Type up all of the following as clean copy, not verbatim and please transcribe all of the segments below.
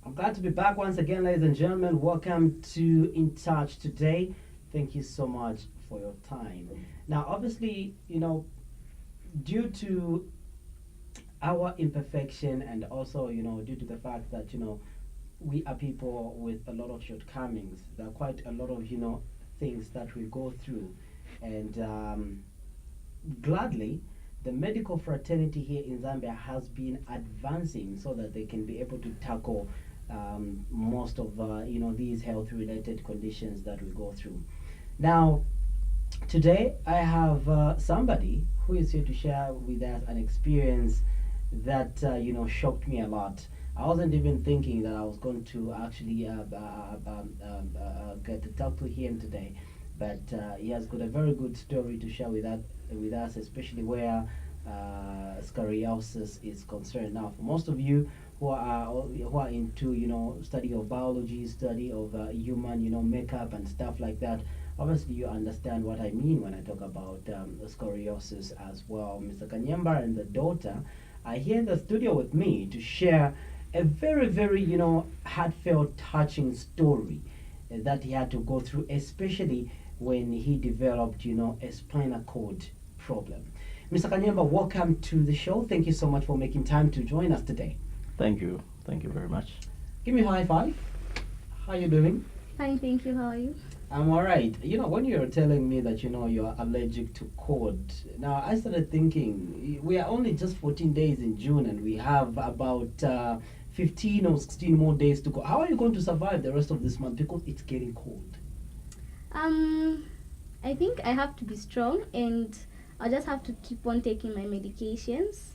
I'm glad to be back once again, ladies and gentlemen. Welcome to Intouch today. Thank you so much for your time. Now, obviously, due to our imperfection and also, due to the fact that, we are people with a lot of shortcomings, there are quite a lot of, things that we go through. And gladly, the medical fraternity here in Zambia has been advancing so that they can be able to tackle most of these health-related conditions that we go through. Now, today I have somebody who is here to share with us an experience that shocked me a lot. I wasn't even thinking that I was going to actually get to talk to him today, but he has got a very good story to share with us, especially where scoliosis is concerned. Now, for most of you who are into study of biology, study of human makeup and stuff like that, obviously you understand what I mean when I talk about scoliosis as well. Mr. Kanyemba and the daughter are here in the studio with me to share a very, very heartfelt, touching story that he had to go through, especially when he developed a spinal cord problem. Mr. Kanyemba, welcome to the show. Thank you so much for making time to join us today. Thank you. Thank you very much. Give me a high five. How you doing? Fine, thank you. How are you? I'm all right. When you're telling me that you're allergic to cord, now I started thinking we are only just 14 days in June and we have about 15 or 16 more days to go. How are you going to survive the rest of this month because it's getting cold? I think I have to be strong and I'll just have to keep on taking my medications.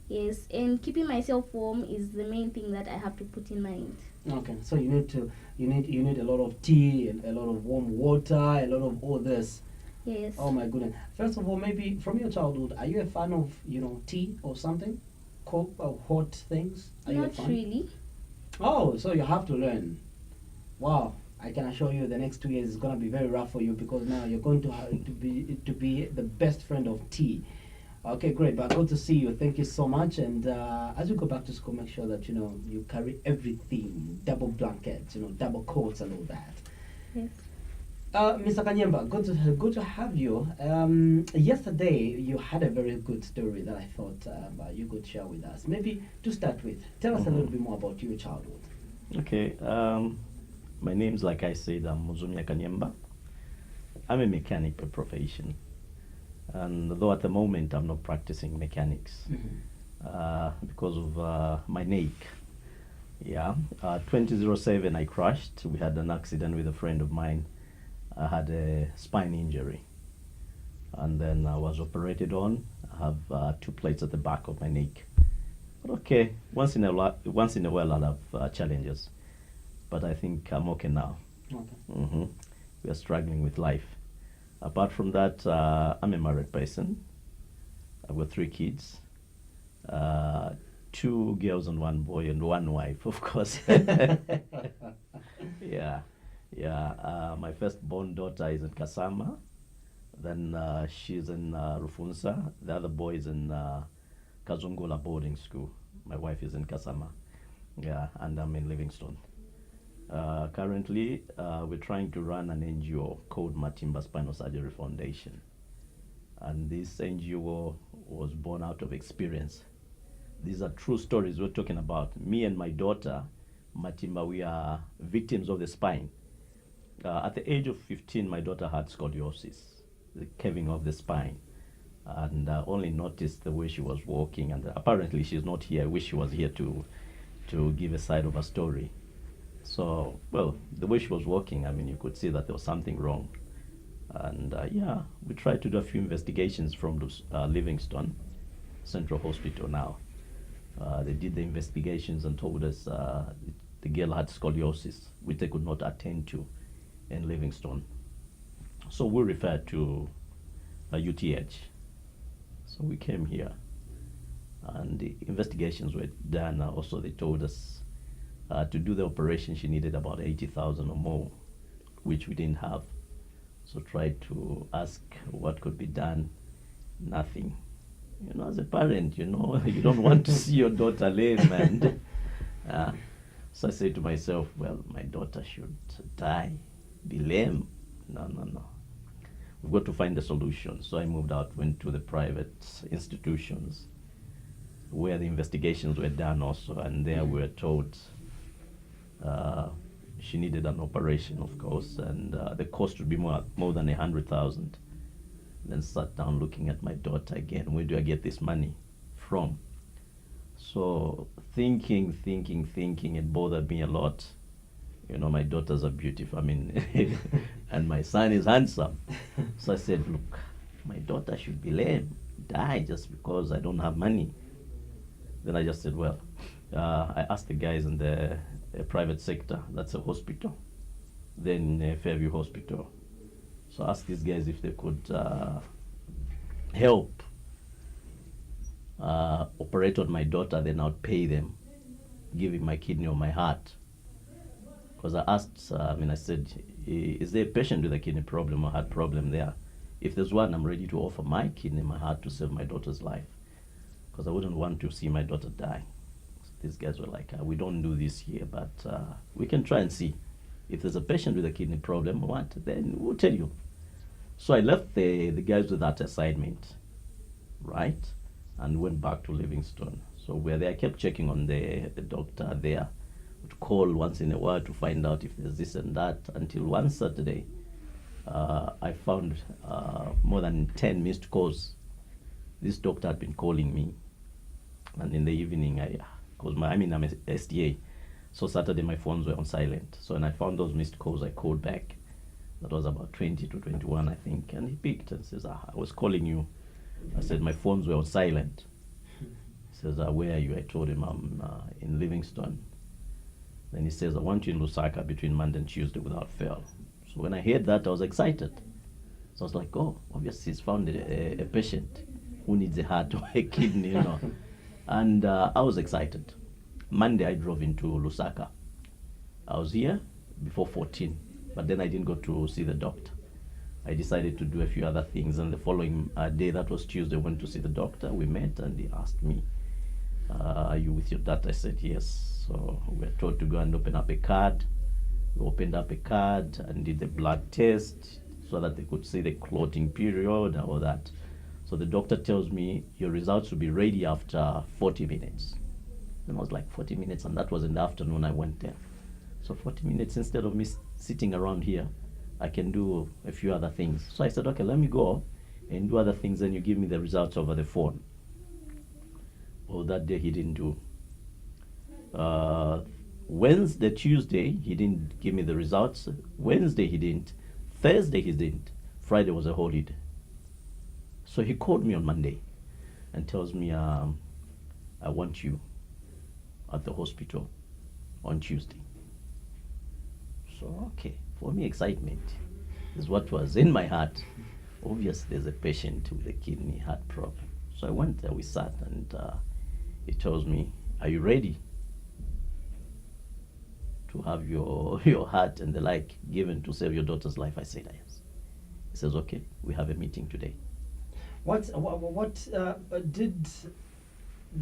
Yes, and keeping myself warm is the main thing that I have to put in mind. Okay, so you need a lot of tea and a lot of warm water, a lot of all this. Yes. Oh my goodness. First of all, maybe from your childhood, are you a fan of tea or something, cold or hot things? Are you a Not fan? really. Oh, so you have to learn. Wow, I can assure you the next 2 years is gonna be very rough for you because now you're going to have to be the best friend of tea. Okay, great. But good to see you. Thank you so much. And as you go back to school, make sure that you carry everything, double blankets, double coats and all that. Yes. Mr. Kanyemba, good to have you. Yesterday you had a very good story that I thought you could share with us. Maybe to start with, tell us a little bit more about your childhood. Okay. My name's, like I said, I'm Muzumia Kanyemba. I'm a mechanic by profession. And though at the moment I'm not practicing mechanics because of my neck. Yeah. 2007 I crashed. We had an accident with a friend of mine. I had a spine injury. And then I was operated on. I have 2 plates at the back of my neck. But okay, once in a while I'll have challenges. But I think I'm okay now. Okay. We are struggling with life. Apart from that, I'm a married person. I've got 3 kids, 2 girls and 1 boy and 1 wife, of course. Yeah. My firstborn daughter is in Kasama. Then she's in Rufunsa. The other boy is in Kazungula boarding school. My wife is in Kasama. Yeah, and I'm in Livingstone. Currently, we're trying to run an NGO called Matimba Spinal Surgery Foundation. And this NGO was born out of experience. These are true stories we're talking about. Me and my daughter, Matimba, we are victims of the spine. At the age of 15, my daughter had scoliosis, the caving of the spine. And only noticed the way she was walking. And apparently she's not here. I wish she was here to give a side of her story. So, well, the way she was walking, I mean, you could see that there was something wrong. And yeah, we tried to do a few investigations from Livingstone Central Hospital now. They did the investigations and told us the girl had scoliosis, which they could not attend to in Livingstone. So we referred to UTH. So we came here. And the investigations were done. Also, they told us to do the operation, she needed about 80,000 or more, which we didn't have. So tried to ask what could be done. Nothing. As a parent, you don't want to see your daughter lame, and So I said to myself, well, my daughter should die, be lame. No, no, no. We've got to find a solution. So I moved out, went to the private institutions where the investigations were done also, and there we were told she needed an operation, of course, and the cost would be more than 100,000. Then sat down looking at my daughter again. Where do I get this money from? So thinking, it bothered me a lot. You know, my daughters are beautiful. I mean, and my son is handsome. So I said, look, my daughter should be lame, die just because I don't have money. Then I just said, well, I asked the guys in the private sector, that's a hospital, then Fairview Hospital. So I asked these guys if they could help operate on my daughter, then I'd pay them, giving my kidney or my heart. Because I asked, I said, is there a patient with a kidney problem or heart problem there? If there's one, I'm ready to offer my kidney, my heart to save my daughter's life. Because I wouldn't want to see my daughter die. So these guys were like, we don't do this here, but we can try and see. If there's a patient with a kidney problem, then we'll tell you. So I left the guys with that assignment, right? And went back to Livingstone. So where there, I kept checking on the doctor there. Would call once in a while to find out if there's this and that, until one Saturday, I found more than 10 missed calls. This doctor had been calling me, and in the evening, I'm a SDA, so Saturday my phones were on silent. So when I found those missed calls, I called back. That was about 20 to 21, I think, and he picked and says, I was calling you. I said, my phones were on silent. He says, where are you? I told him I'm in Livingstone. Then he says, I want you in Lusaka between Monday and Tuesday without fail. So when I heard that, I was excited. So I was like, oh, obviously he's found a patient who needs a heart or a kidney, you know. And I was excited. Monday, I drove into Lusaka. I was here before 14, but then I didn't go to see the doctor. I decided to do a few other things, and the following day, that was Tuesday, I went to see the doctor. We met, and he asked me, are you with your dad? I said, yes. So we were told to go and open up a card. We opened up a card and did the blood test so that they could see the clotting period and all that. So the doctor tells me, your results will be ready after 40 minutes. And I was like, 40 minutes? And that was in the afternoon I went there. So 40 minutes, instead of me sitting around here, I can do a few other things. So I said, okay, let me go and do other things, and you give me the results over the phone. Well, that day he didn't do. Wednesday, Tuesday, he didn't give me the results. Wednesday, he didn't. Thursday, he didn't. Friday was a holiday. So he called me on Monday and tells me, I want you at the hospital on Tuesday. So, okay, for me, excitement is what was in my heart. Obviously, there's a patient with a kidney heart problem. So I went there, we sat, and he tells me, are you ready to have your heart and the like given to save your daughter's life? I said, yes. He says, okay, we have a meeting today. What did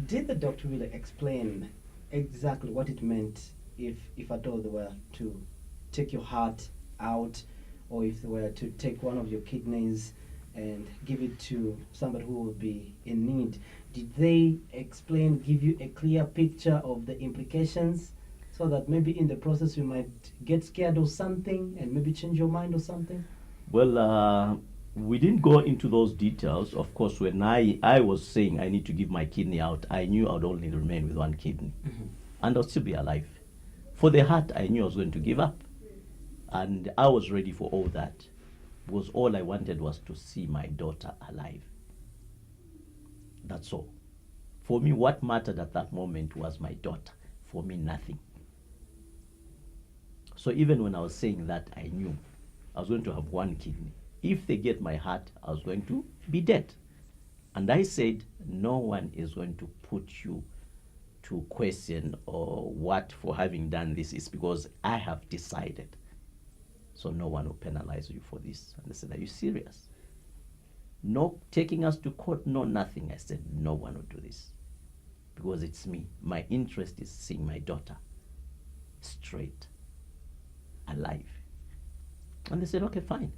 the doctor really explain exactly what it meant if at all they were to take your heart out, or if they were to take one of your kidneys and give it to somebody who would be in need? Did they explain, give you a clear picture of the implications, so that maybe in the process you might get scared or something and maybe change your mind or something? Well, we didn't go into those details. Of course, when I was saying I need to give my kidney out, I knew I would only remain with one kidney, and I'll still be alive. For the heart, I knew I was going to give up, and I was ready for all that, because all I wanted was to see my daughter alive. That's all. For me, what mattered at that moment was my daughter. For me, nothing. So even when I was saying that, I knew I was going to have one kidney. If they get my heart, I was going to be dead. And I said, no one is going to put you to question or what for having done this. Is because I have decided. So no one will penalize you for this. And they said, are you serious? No taking us to court, no nothing. I said, no one will do this. Because it's me. My interest is seeing my daughter. straight, alive. And they said, okay, fine.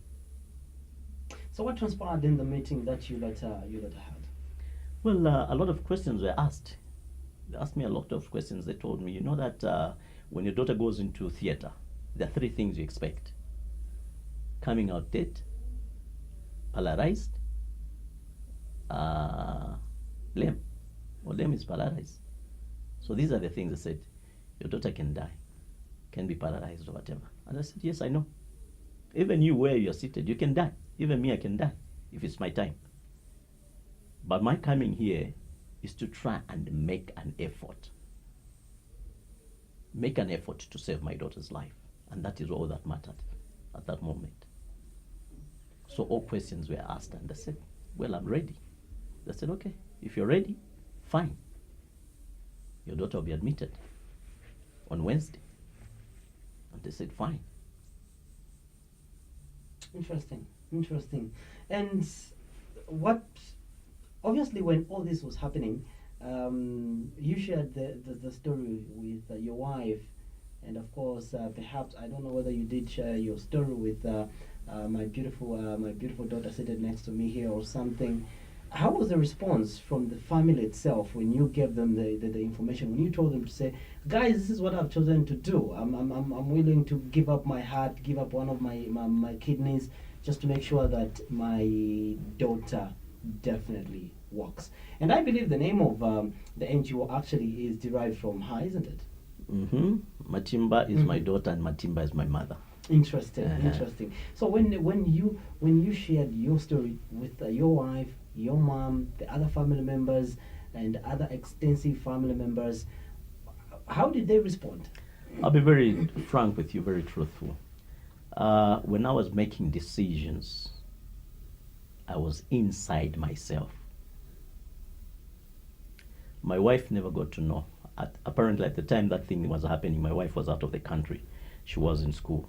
So what transpired in the meeting that you later had? Well, a lot of questions were asked. They asked me a lot of questions. They told me, you know that when your daughter goes into theater, there are 3 things you expect: coming out dead, polarized, lame, or lame is polarized. So these are the things they said. Your daughter can die, can be paralyzed or whatever. And I said, yes, I know. Even you, where you're seated, you can die. Even me, I can die if it's my time. But my coming here is to try and make an effort. Make an effort to save my daughter's life. And that is all that mattered at that moment. So all questions were asked, and they said, well, I'm ready. They said, okay, if you're ready, fine. Your daughter will be admitted on Wednesday. And they said, fine. Interesting. And what, obviously when all this was happening, you shared the story with your wife, and of course, perhaps, I don't know whether you did share your story with my beautiful daughter seated next to me here or something. How was the response from the family itself when you gave them the information, when you told them to say, guys, this is what I've chosen to do. I'm willing to give up my heart, give up one of my kidneys, just to make sure that my daughter definitely walks. And I believe the name of the NGO actually is derived from her, isn't it? Mm-hmm. Matimba is my daughter, and Matimba is my mother. Interesting. So when you shared your story with your wife, your mom, the other family members, and other extensive family members, how did they respond? I'll be very frank with you, very truthful. When I was making decisions, I was inside myself. My wife never got to know. Apparently, at the time that thing was happening, my wife was out of the country. She was in school.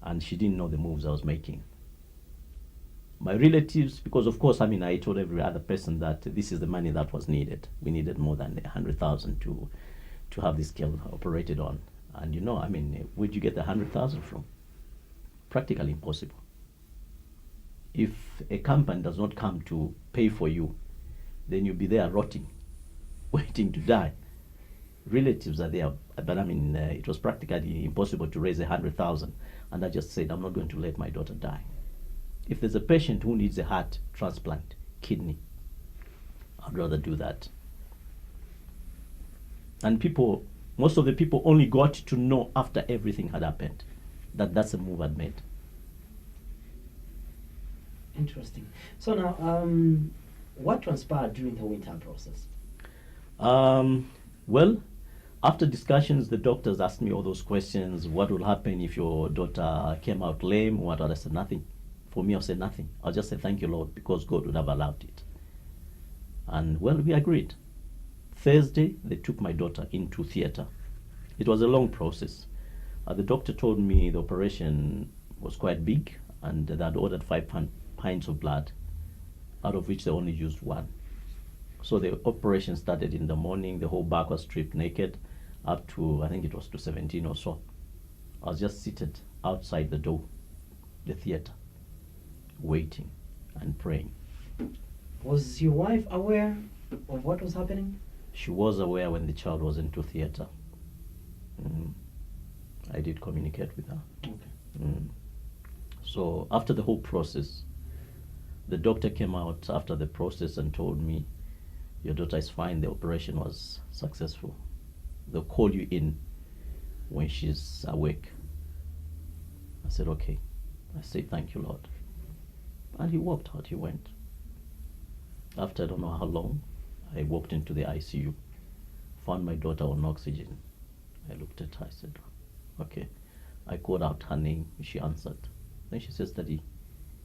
And she didn't know the moves I was making. My relatives, because of course, I told every other person that this is the money that was needed. We needed more than 100,000 to have this kiln operated on. And where'd you get the 100,000 from? Practically impossible. If a company does not come to pay for you, then you'll be there rotting, waiting to die. Relatives are there, but it was practically impossible to raise 100,000. And I just said, I'm not going to let my daughter die. If there's a patient who needs a heart transplant, kidney, I'd rather do that. And most of the people only got to know after everything had happened that that's a move I'd made. Interesting. So now, what transpired during the winter process? Well, after discussions, the doctors asked me all those questions. What will happen if your daughter came out lame? What? I said nothing. For me, I said nothing. I'll just say thank you, Lord, because God would have allowed it. And well, we agreed. Thursday, they took my daughter into theater. It was a long process. The doctor told me the operation was quite big, and they had ordered 5 pints of blood, out of which they only used 1. So the operation started in the morning. The whole back was stripped naked, up to, I think it was to 17 or so. I was just seated outside the door, the theater, waiting and praying. Was your wife aware of what was happening? She was aware when the child was into theater. I did communicate with her. Okay. So after the whole process, the doctor came out after the process and told me, your daughter is fine, the operation was successful. They'll call you in when she's awake. I said, okay. I said, thank you, Lord. And he walked out, he went. After I don't know how long, I walked into the ICU, found my daughter on oxygen. I looked at her, I said, okay. I called out her name, she answered. Then she says, Daddy,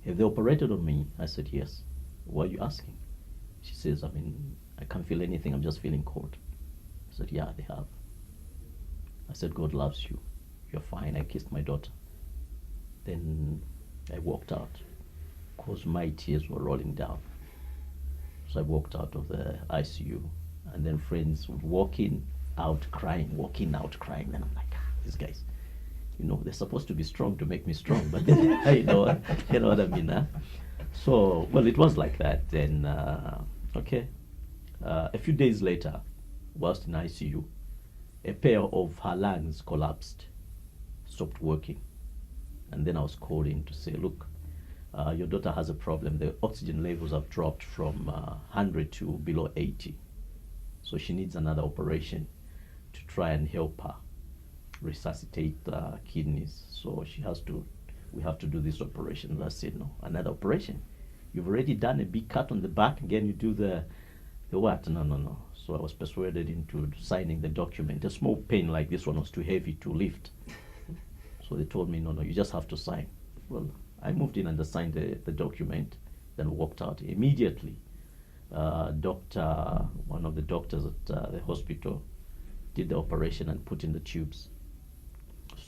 have they operated on me? I said, yes. Why are you asking? She says, I can't feel anything, I'm just feeling cold. I said, yeah, they have. I said, God loves you. You're fine. I kissed my daughter. Then I walked out because my tears were rolling down. So I walked out of the ICU, and then friends would walk in out crying, walking out crying. And I'm like, these guys, they're supposed to be strong to make me strong, but then, you know what I mean, huh? So, well, it was like that. Then, okay, a few days later, whilst in ICU, a pair of her lungs collapsed, stopped working. And then I was called in to say, look, your daughter has a problem. The oxygen levels have dropped from 100 to below 80. So she needs another operation to try and help her resuscitate kidneys. So we have to do this operation. And I said, no, another operation? You've already done a big cut on the back, again you do the what? No. So I was persuaded into signing the document. A small pen like this one was too heavy to lift. So they told me, no, you just have to sign. Well, I moved in and I signed the document, then walked out. Immediately, one of the doctors at the hospital did the operation and put in the tubes.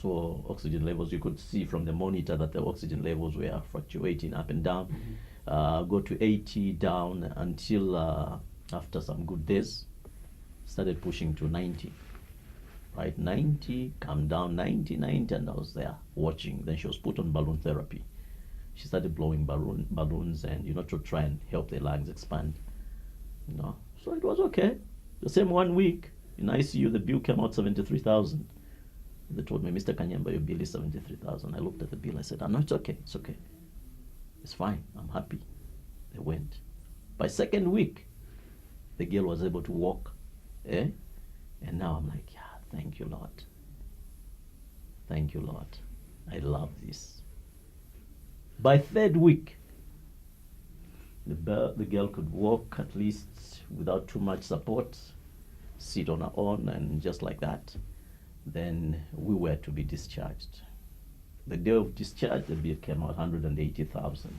So oxygen levels, you could see from the monitor that the oxygen levels were fluctuating up and down, go to 80, down, until after some good days, started pushing to 90. Right, 90, come down, 90, and I was there watching. Then she was put on balloon therapy. She started blowing balloons and, to try and help the lungs expand. So it was okay. The same 1 week in ICU, the bill came out 73,000. They told me, Mr. Kanyamba, your bill is 73,000. I looked at the bill. I said, no, it's okay. It's fine. I'm happy. They went. By second week, the girl was able to walk. And now I'm like, yeah, thank you, Lord. Thank you, Lord. I love this. By third week, the girl could walk at least without too much support, sit on her own, and just like that. Then we were to be discharged. The day of discharge, the bill came out 180,000.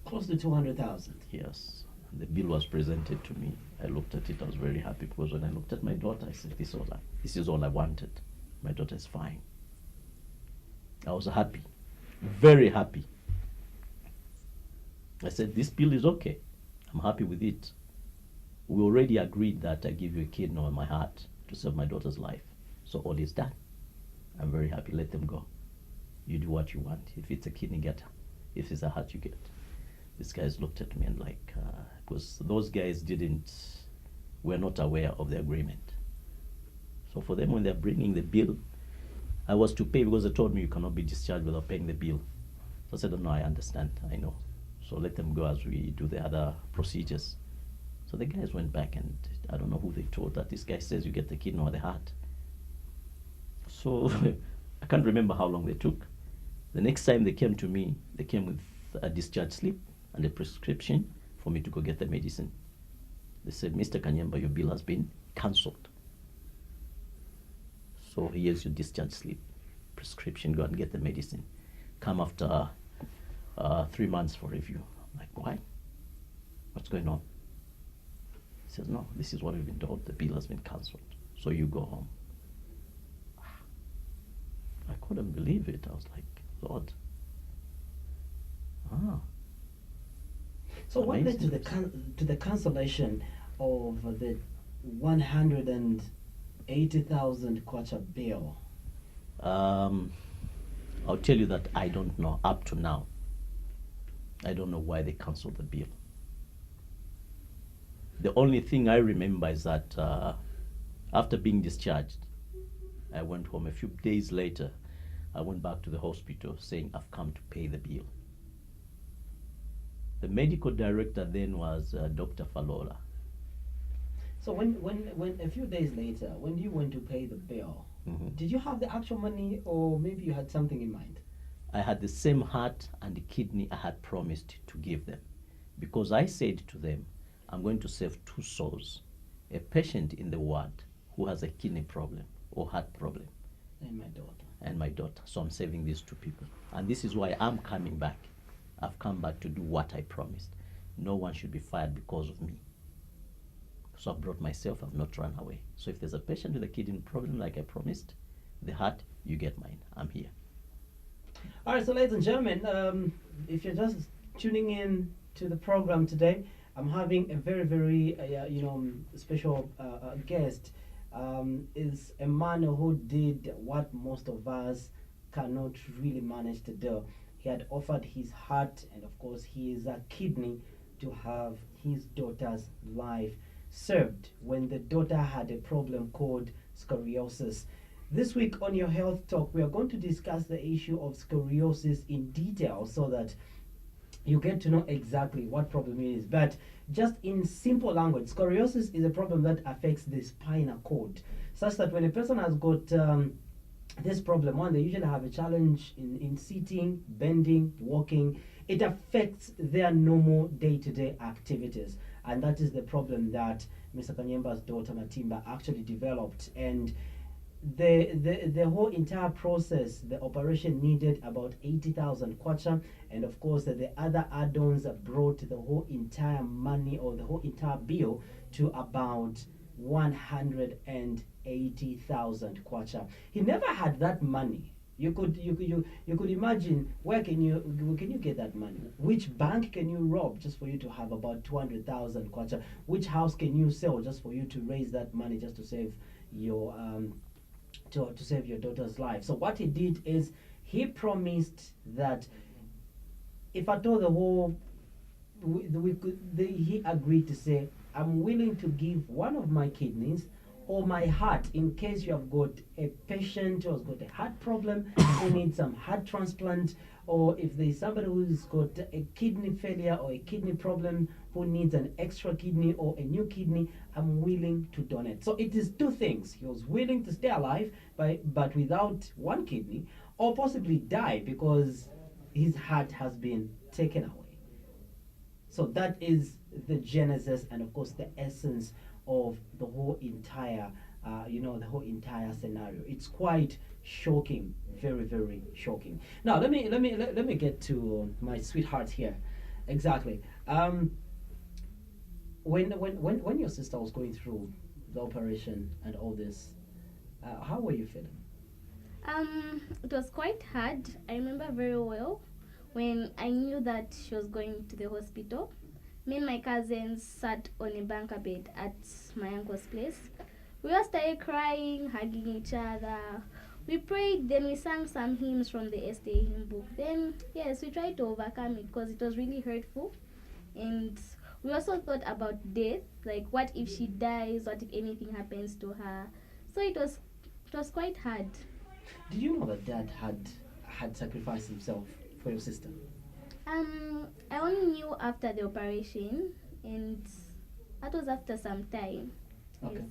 Close to 200,000. Yes. The bill was presented to me. I looked at it. I was very happy because when I looked at my daughter, I said, this is all I wanted. My daughter is fine. I was happy, very happy. I said, this bill is okay. I'm happy with it. We already agreed that I give you a kidney on my heart to save my daughter's life. So all is done. I'm very happy. Let them go. You do what you want. If it's a kidney, get her. If it's a heart, you get. These guys looked at me and because those guys were not aware of the agreement. So for them, when they're bringing the bill, I was to pay because they told me you cannot be discharged without paying the bill. So I said, no, I understand, I know. So let them go as we do the other procedures. So the guys went back and I don't know who they told that this guy says you get the kidney or the heart. So I can't remember how long they took. The next time they came to me, they came with a discharge slip and a prescription for me to go get the medicine. They said, Mr. Kanyamba, your bill has been cancelled. So here's your discharge slip, prescription, go and get the medicine. Come after 3 months for review. I'm like, why? What's going on? He says, no, this is what we've been told. The bill has been cancelled. So you go home. I couldn't believe it. I was like, Lord. So what led to the cancellation of the 180,000 kwacha bill? I'll tell you that I don't know up to now. I don't know why they cancelled the bill. The only thing I remember is that after being discharged, I went home. A few days later, I went back to the hospital saying, I've come to pay the bill. The medical director then was Dr. Falola. So when a few days later, when you went to pay the bill, did you have the actual money or maybe you had something in mind? I had the same heart and the kidney I had promised to give them, because I said to them, I'm going to save 2 souls, a patient in the ward who has a kidney problem or heart problem, and my daughter. So I'm saving these 2 people. And this is why I'm coming back. I've come back to do what I promised. No one should be fired because of me. So I've brought myself, I've not run away. So if there's a patient with a kidney problem like I promised, the heart, you get mine. I'm here. All right, so ladies and gentlemen, if you're just tuning in to the program today, I'm having a very, very, special guest, is a man who did what most of us cannot really manage to do. He had offered his heart and, of course, his kidney to have his daughter's life served when the daughter had a problem called scoliosis. This week on Your Health Talk, we are going to discuss the issue of scoliosis in detail so that you get to know exactly what problem it is. But just in simple language, scoliosis is a problem that affects the spinal cord, such that when a person has got this problem, one, they usually have a challenge in sitting, bending, walking. It affects their normal day-to-day activities, and that is the problem that Mr. Kanyemba's daughter Matimba actually developed. And the whole entire process, the operation needed about 80,000 kwacha, and of course the other add-ons brought the whole entire money or the whole entire bill to about 180,000 kwacha. He never had that money. You could imagine, where can you get that money? Which bank can you rob just for you to have about 200,000 kwacha? Which house can you sell just for you to raise that money just to save your to save your daughter's life? So what he did is he promised that if at all he agreed to say, I'm willing to give one of my kidneys or my heart in case you have got a patient who has got a heart problem who needs some heart transplant, or if there's somebody who's got a kidney failure or a kidney problem who needs an extra kidney or a new kidney, I'm willing to donate. So it is two things. He was willing to stay alive but without one kidney, or possibly die because his heart has been taken away. So that is the genesis and, of course, the essence of the whole entire the whole entire scenario. It's quite shocking, very, very shocking. Now let me get to my sweetheart here. Exactly. When your sister was going through the operation and all this, how were you feeling? It was quite hard. I remember very well when I knew that she was going to the hospital. Me and my cousins sat on a bunker bed at my uncle's place. We all started crying, hugging each other. We prayed, then we sang some hymns from the SDA hymn book. Then, yes, we tried to overcome it because it was really hurtful. And we also thought about death, like what if she dies, what if anything happens to her. So it was quite hard. Did you know that Dad had sacrificed himself for your sister? I only knew after the operation, and that was after some time. Okay.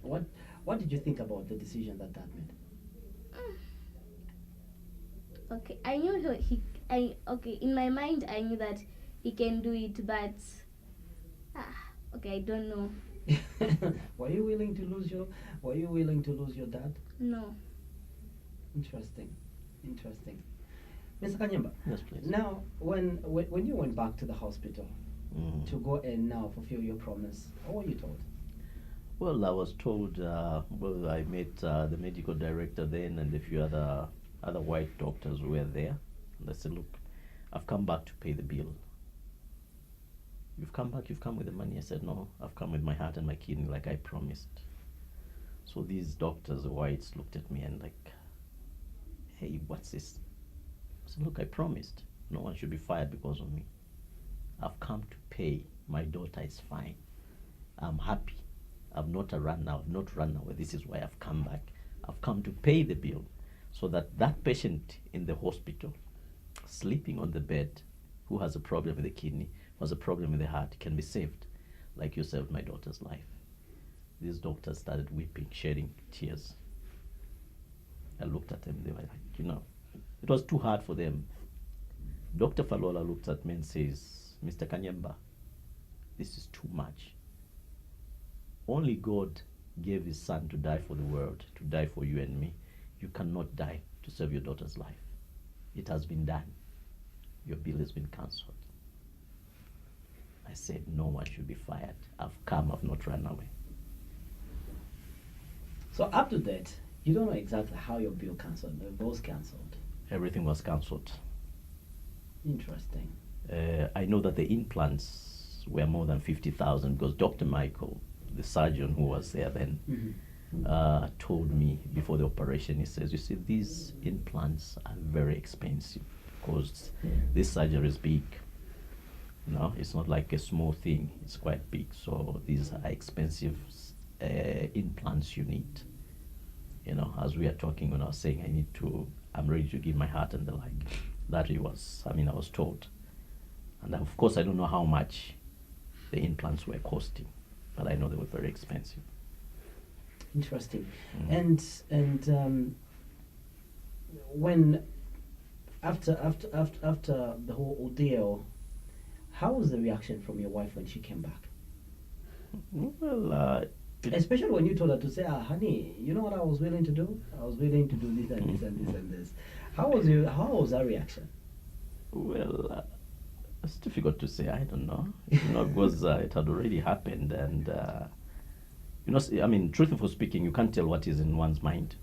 Yes. What did you think about the decision that Dad made? Okay, I knew in my mind I knew that he can do it, but okay, I don't know. Were you willing to lose your dad? No. Interesting. Mr. Kanyemba. Yes, please. Now, when you went back to the hospital to go and now fulfill your promise, what were you told? Well, I was told, I met the medical director then and a few other white doctors who were there. And I said, look, I've come back to pay the bill. You've come with the money. I said, no, I've come with my heart and my kidney like I promised. So these doctors, the whites, looked at me and like, hey, what's this? I said, look, I promised. No one should be fired because of me. I've come to pay. My daughter is fine. I'm happy. I've not run away. This is why I've come back. I've come to pay the bill so that patient in the hospital, sleeping on the bed, who has a problem with the kidney, who has a problem with the heart, can be saved, like you saved my daughter's life. These doctors started weeping, shedding tears. I looked at them. They were like, it was too hard for them. Dr. Falola looked at me and says, Mr. Kanyemba, this is too much. Only God gave his son to die for the world, to die for you and me. You cannot die to save your daughter's life. It has been done. Your bill has been cancelled. I said, no one should be fired. I've come, I've not run away. So up to date, you don't know exactly how your bill was cancelled. Everything was cancelled. Interesting. I know that the implants were more than 50,000 because Dr. Michael, the surgeon who was there then, told me before the operation, he says, you see, these implants are very expensive because this surgery is big. No, it's not like a small thing, it's quite big. So these are expensive implants you need. You know, as we are talking, when I was saying I'm ready to give my heart and the like. That I was told. And of course, I don't know how much the implants were costing, but I know they were very expensive. Interesting. And when after the whole ordeal, how was the reaction from your wife when she came back? Well, especially when you told her to say, honey, you know what I was willing to do? I was willing to do this and this and this and this. How was her reaction? Well, it's difficult to say. I don't know. Because it had already happened, and truthfully speaking, you can't tell what is in one's mind.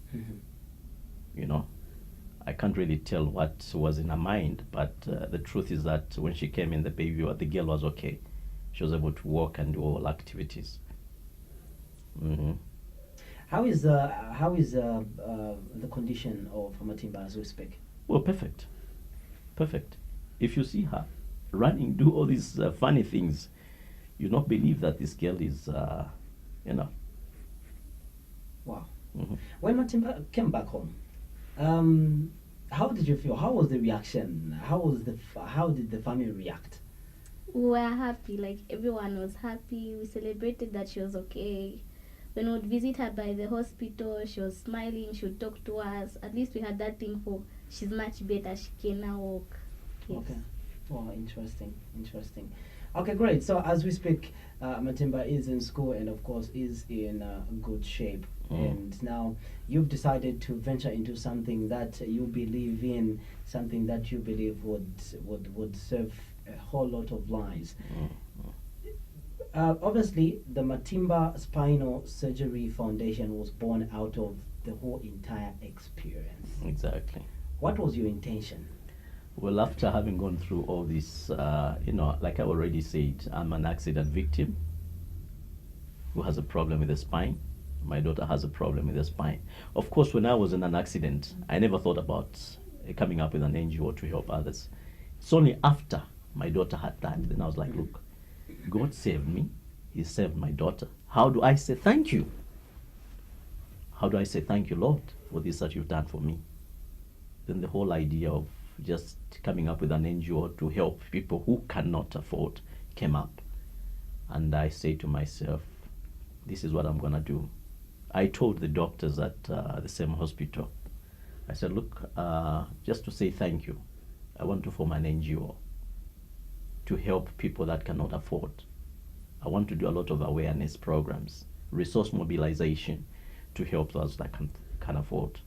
I can't really tell what was in her mind, but the truth is that when she came in, the girl was okay. She was able to walk and do all activities. Mm-hmm. How is the condition of Matimba as we speak? Well, perfect. If you see her running, do all these funny things, you not believe that this girl is, Wow. Mm-hmm. When Matimba came back home, how did you feel? How was the reaction? How did the family react? We were happy, like everyone was happy. We celebrated that she was okay. When we would visit her by the hospital, she was smiling, she would talk to us. At least we had that thing for she's much better, she can now walk. Yes. Okay. Oh, interesting. Okay, great. So as we speak, Matimba is in school and of course is in good shape. And now you've decided to venture into something that you believe in, something that you believe would serve a whole lot of lives. Obviously, the Matimba Spinal Surgery Foundation was born out of the whole entire experience. Exactly. What was your intention? Well, after having gone through all this, like I already said, I'm an accident victim who has a problem with the spine. My daughter has a problem with the spine. Of course, when I was in an accident, I never thought about coming up with an NGO to help others. It's only after my daughter had died, then I was like, look, God saved me. He saved my daughter. How do I say thank you? How do I say thank you, Lord, for this that you've done for me? Then the whole idea of just coming up with an NGO to help people who cannot afford came up. And I say to myself, this is what I'm going to do. I told the doctors at the same hospital, I said, look, just to say thank you, I want to form an NGO to help people that cannot afford. I want to do a lot of awareness programs, resource mobilization to help those that can afford.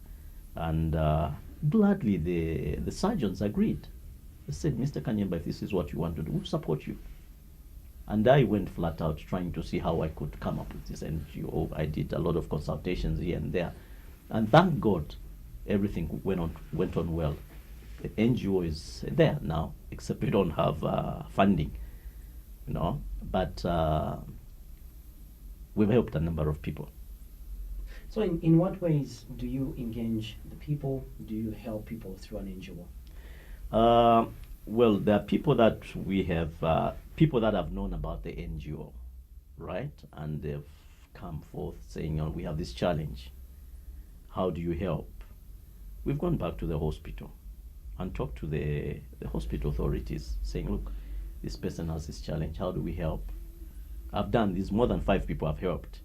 And gladly the surgeons agreed. They said, Mr. Kanyemba, if this is what you want to do, we'll support you. And I went flat out trying to see how I could come up with this NGO. I did a lot of consultations here and there. And thank God, everything went on well. The NGO is there now, except we don't have funding, But we've helped a number of people. So in what ways do you engage the people? Do you help people through an NGO? Well, there are people that we have, people that have known about the NGO, right? And they've come forth saying, we have this challenge. How do you help? We've gone back to the hospital and talked to the hospital authorities saying, look, this person has this challenge. How do we help? I've done this. More than 5 people I've helped.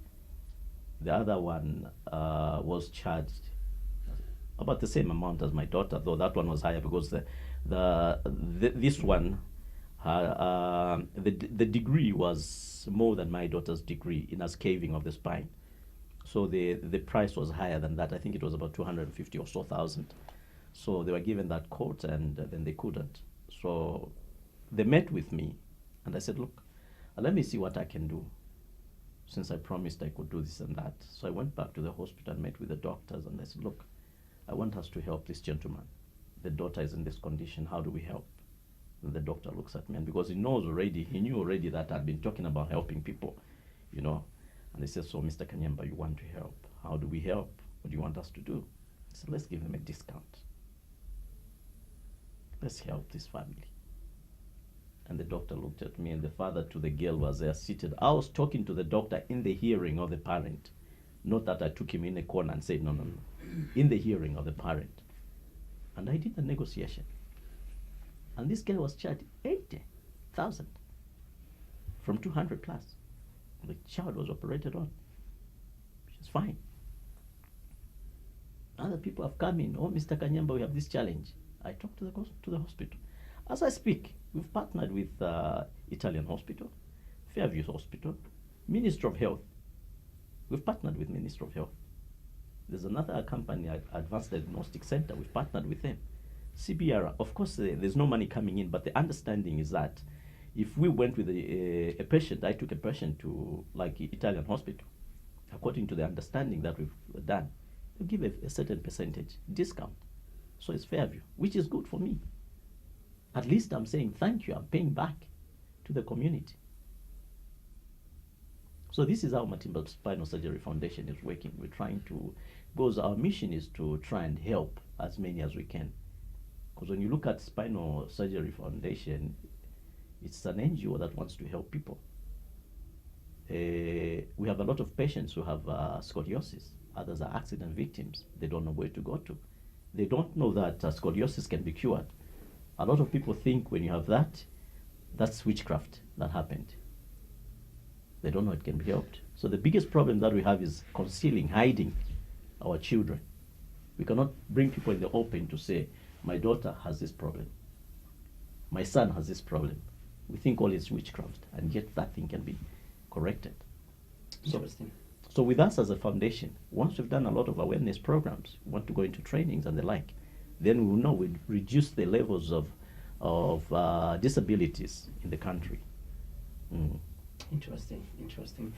The other one was charged about the same amount as my daughter, though that one was higher because this one, the degree was more than my daughter's degree in a scaving of the spine. So the price was higher than that. I think it was about 250 or so thousand. So they were given that quote and then they couldn't. So they met with me and I said, look, let me see what I can do, since I promised I could do this and that. So I went back to the hospital and met with the doctors and I said, look, I want us to help this gentleman. The daughter is in this condition. How do we help? And the doctor looks at me, and because he knew already that I'd been talking about helping people, And he says, so Mr. Kanyemba, you want to help. How do we help? What do you want us to do? So let's give them a discount. Let's help this family. And the doctor looked at me, and the father to the girl was there seated. I was talking to the doctor in the hearing of the parent. Not that I took him in a corner and said, no, no, no. In the hearing of the parent. And I did the negotiation. And this girl was charged 80,000 from 200 plus. The child was operated on. She's fine. Other people have come in. Oh, Mr. Kanyamba, we have this challenge. I talked to the hospital. As I speak, we've partnered with Italian Hospital, Fairview Hospital, Ministry of Health. We've partnered with Ministry of Health. There's another company, Advanced Diagnostic Center. We've partnered with them. CBR, of course, there's no money coming in, but the understanding is that if we went with a patient, I took a patient to like Italian Hospital, according to the understanding that we've done, they'll give a certain percentage discount. So it's Fairview, which is good for me. At least I'm saying thank you, I'm paying back to the community. So this is how Matimba Spinal Surgery Foundation is working. We're trying to, because our mission is to try and help as many as we can. Because when you look at Spinal Surgery Foundation, it's an NGO that wants to help people. We have a lot of patients who have scoliosis. Others are accident victims. They don't know where to go to. They don't know that scoliosis can be cured. A lot of people think when you have that, that's witchcraft that happened. They don't know it can be helped. So the biggest problem that we have is concealing, hiding our children. We cannot bring people in the open to say, my daughter has this problem. My son has this problem. We think all is witchcraft, and yet that thing can be corrected. Interesting. So with us as a foundation, once we've done a lot of awareness programs, we want to go into trainings and the like, then we will know we reduce the levels of disabilities in the country. Interesting, interesting.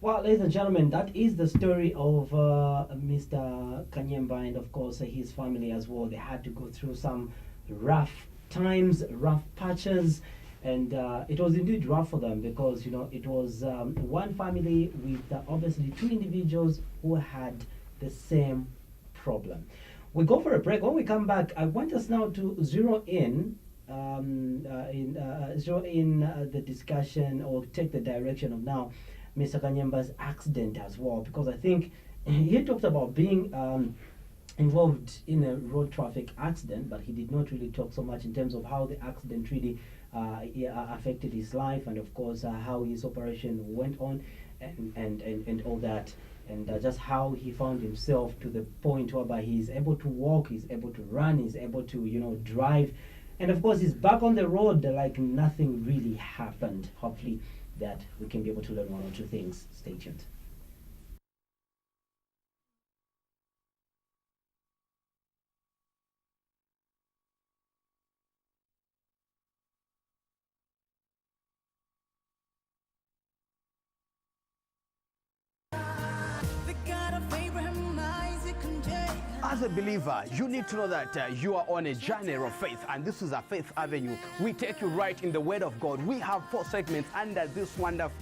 Well, ladies and gentlemen, that is the story of Mr. Kanyamba and, of course, his family as well. They had to go through some rough times, rough patches, and it was indeed rough for them because, you know, it was one family with obviously two individuals who had the same problem. We go for a break. When we come back, I want us now to zero in the discussion, or take the direction of now Mr. Kanyamba's accident as well, because I think he talked about being involved in a road traffic accident, but he did not really talk so much in terms of how the accident really affected his life, and of course how his operation went on, and all that, and just how he found himself to the point whereby he's able to walk, he's able to run, he's able to, you know, drive, and of course he's back on the road like nothing really happened. Hopefully that we can be able to learn one or two things. Stay tuned. As a believer, you need to know that you are on a journey of faith, and this is a Faith Avenue. We take you right in the Word of God. We have 4 segments under this wonderful,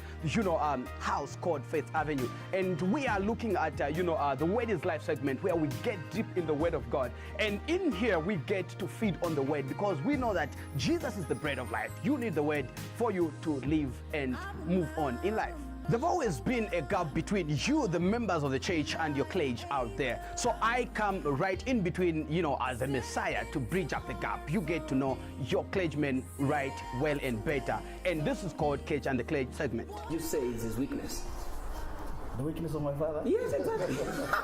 house called Faith Avenue, and we are looking at, the Word is Life segment, where we get deep in the Word of God. And in here, we get to feed on the Word because we know that Jesus is the bread of life. You need the Word for you to live and move on in life. There's always been a gap between you, the members of the church, and your clergy out there. So I come right in between, as a Messiah to bridge up the gap. You get to know your clergymen right, well, and better. And this is called Clergy and the Clergy segment. You say it's his weakness. The weakness of my father? Yes, exactly.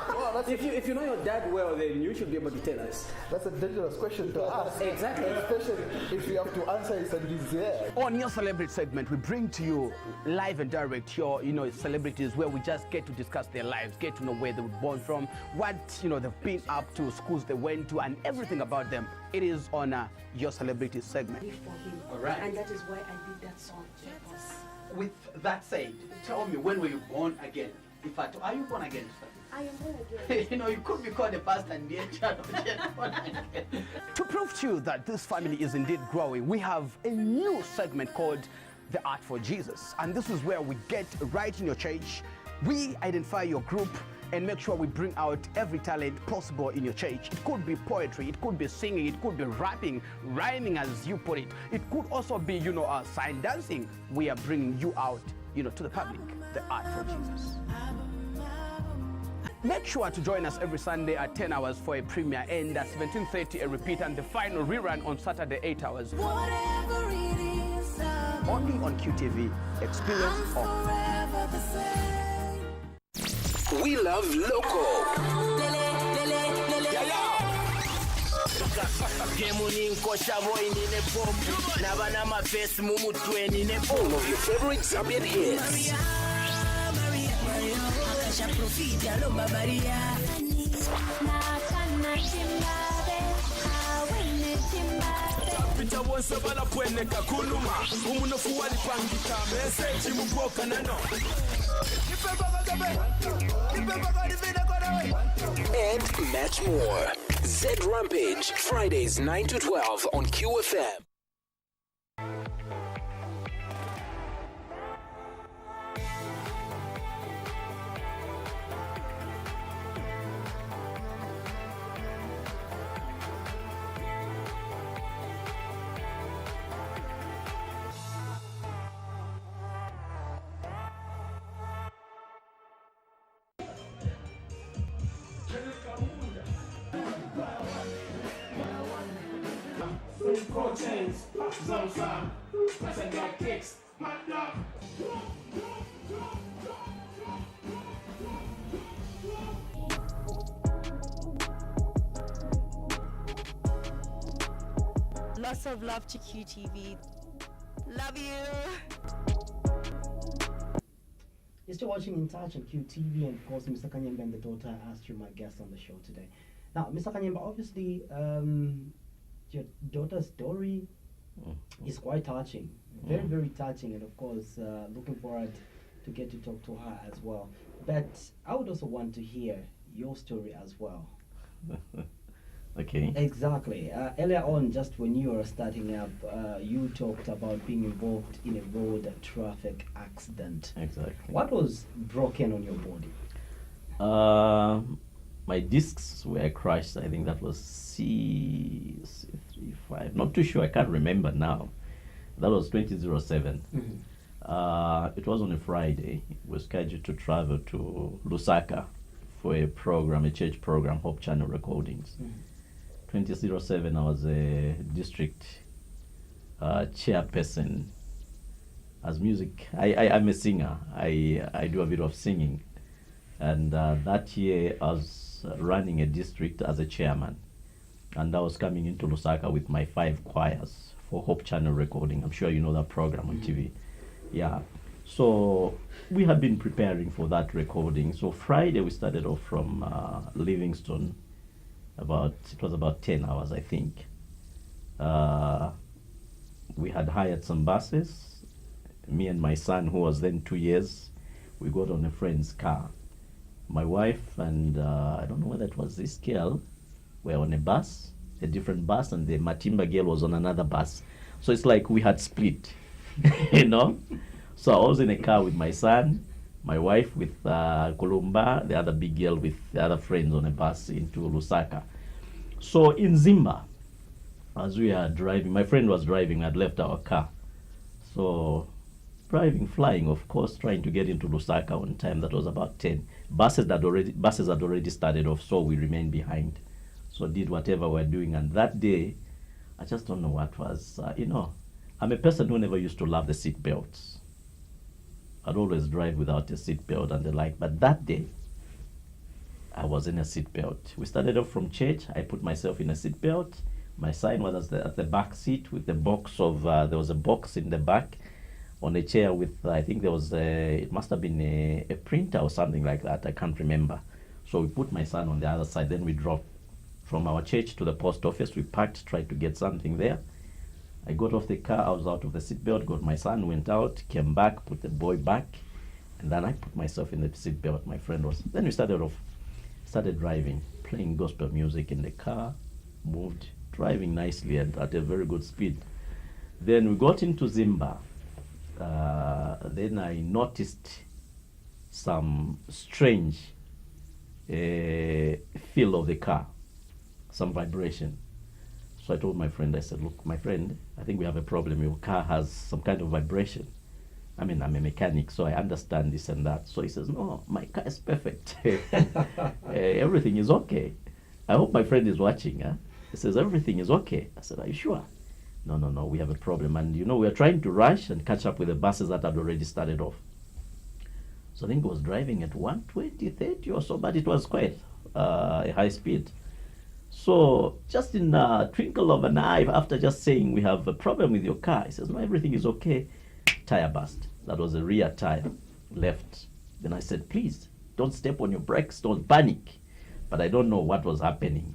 Well, if you know your dad well, then you should be able to tell us. That's a dangerous question to ask. Exactly. Especially if you have to answer it and he's there. On your celebrity segment, we bring to you live and direct your, celebrities, where we just get to discuss their lives, get to know where they were born from, what, they've been up to, schools they went to, and everything about them. It is on your celebrity segment. For him. All right. And that is why I did that song. Because With that said, tell me, when were you born again? In fact, are you born again? I am born again. You could be called a pastor and yet you're not yet born again. To prove to you that this family is indeed growing, we have a new segment called The Art for Jesus. And this is where we get right in your church. We identify your group and make sure we bring out every talent possible in your church. It could be poetry, it could be singing, it could be rapping, rhyming as you put it. It could also be, sign dancing. We are bringing you out, to the public, the art for Jesus. Make sure to join us every Sunday at 10 hours for a premiere, and at 17:30 a repeat, and the final rerun on Saturday 8 hours. Only on QTV. Experience of. We love local. All of your favorite Zambian hits. And much more. Z Rampage, Fridays 9 to 12 on QFM. Lots of love to QTV. Love you. You're still watching Intouch on QTV, and of course, Mr. Kanyemba and the daughter asked you, my guest on the show today. Now, Mr. Kanyemba, obviously, your daughter's story is quite touching, very, very touching, and of course, looking forward to get to talk to her as well. But I would also want to hear your story as well. Okay. Exactly. Earlier on, just when you were starting up, you talked about being involved in a road traffic accident. Exactly. What was broken on your body? My discs were crushed. I think that was C35. Not too sure. I can't remember now. That was 2007. It was on a Friday. We were scheduled to travel to Lusaka for a program, a church program, Hope Channel Recordings. 2007, I was a district chairperson as music. I'm a singer. I do a bit of singing. And that year, I was running a district as a chairman. And I was coming into Lusaka with my 5 choirs for Hope Channel Recording. I'm sure you know that program on TV. Yeah. So we had been preparing for that recording. So Friday, we started off from Livingston. It was about 10 hours, I think. We had hired some buses. Me and my son, who was then 2 years, we got on a friend's car. My wife and I don't know whether it was this girl, were on a bus, a different bus, and the Matimba girl was on another bus. So it's like we had split, So I was in a car with my son, my wife with Kolumba, the other big girl with the other friends on a bus into Lusaka. So in Zimba, as we are driving, my friend was driving, had left our car. So driving, flying, of course, trying to get into Lusaka on time. That was about 10. Buses had already started off, so we remained behind. So did whatever we're doing. And that day, I just don't know what was, I'm a person who never used to love the seat belts. I'd always drive without a seat belt and the like. But that day, I was in a seat belt. We started off from church. I put myself in a seat belt. My son was at the back seat with the box of, there was a box in the back on a chair with, I think there was it must have been a printer or something like that. I can't remember. So we put my son on the other side. Then we drove from our church to the post office. We parked, tried to get something there. I got off the car, I was out of the seatbelt, got my son, went out, came back, put the boy back, and then I put myself in the seatbelt. My friend was. Then we started driving, playing gospel music in the car, moved, driving nicely and at a very good speed. Then we got into Zimba. Then I noticed some strange feel of the car, some vibration. So I told my friend, I said, look, my friend, I think we have a problem. Your car has some kind of vibration. I mean, I'm a mechanic, so I understand this and that. So he says, no, my car is perfect. Everything is okay. I hope my friend is watching. Huh? He says, everything is okay. I said, are you sure? No, we have a problem. And, we are trying to rush and catch up with the buses that had already started off. So I think I was driving at 120, 30 or so, but it was quite a high speed. So just in a twinkle of an eye, after just saying we have a problem with your car, he says, no, everything is okay. Tire burst. That was a rear tire, left. Then I said, please, don't step on your brakes, don't panic. But I don't know what was happening.